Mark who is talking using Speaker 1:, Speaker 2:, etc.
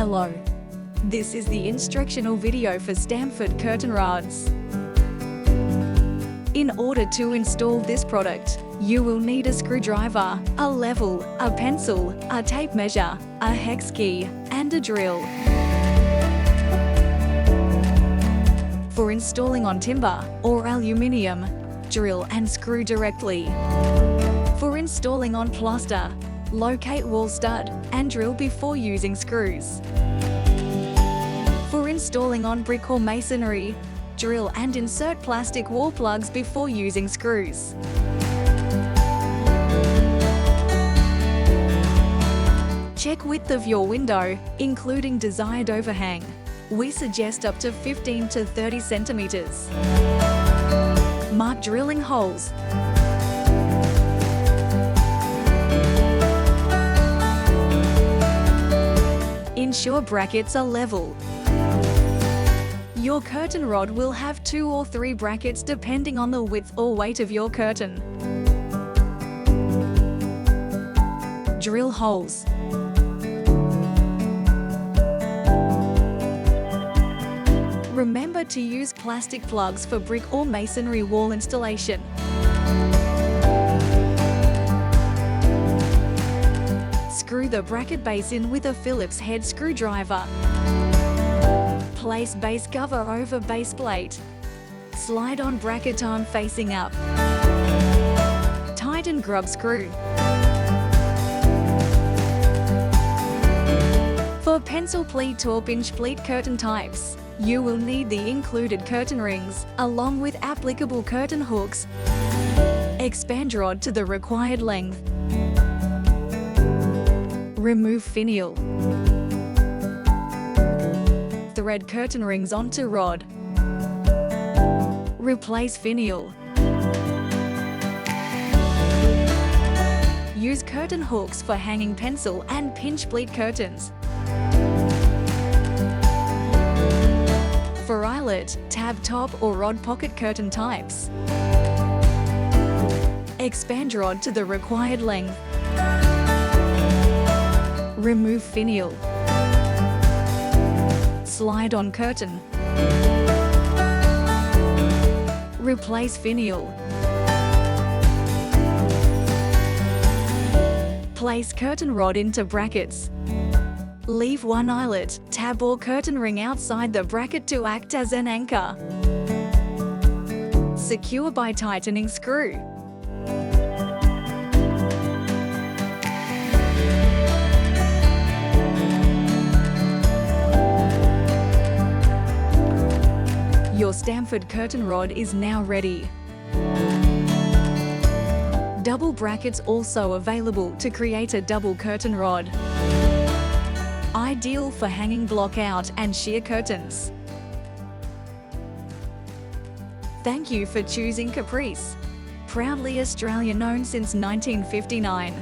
Speaker 1: Hello. This is the instructional video for Stamford Curtain Rods. In order to install this product, you will need a screwdriver, a level, a pencil, a tape measure, a hex key, and a drill. For installing on timber or aluminium, drill and screw directly. For installing on plaster, locate wall stud and drill before using screws. For installing on brick or masonry, drill and insert plastic wall plugs before using screws. Check width of your window, including desired overhang. We suggest up to 15 to 30 centimeters. Mark drilling holes. Ensure brackets are level. Your curtain rod will have 2 or 3 brackets depending on the width or weight of your curtain. Drill holes. Remember to use plastic plugs for brick or masonry wall installation. Screw the bracket base in with a Phillips head screwdriver. Place base cover over base plate. Slide on bracket arm facing up. Tighten grub screw. For pencil pleat or pinch pleat curtain types, you will need the included curtain rings, along with applicable curtain hooks. Expand rod to the required length. Remove finial. Thread curtain rings onto rod. Replace finial. Use curtain hooks for hanging pencil and pinch pleat curtains. For eyelet, tab top or rod pocket curtain types, expand rod to the required length. Remove finial. Slide on curtain. Replace finial. Place curtain rod into brackets. Leave one eyelet, tab or curtain ring outside the bracket to act as an anchor. Secure by tightening screw. Your Stamford curtain rod is now ready. Double brackets also available to create a double curtain rod. Ideal for hanging block out and sheer curtains. Thank you for choosing Caprice. Proudly Australian owned since 1959.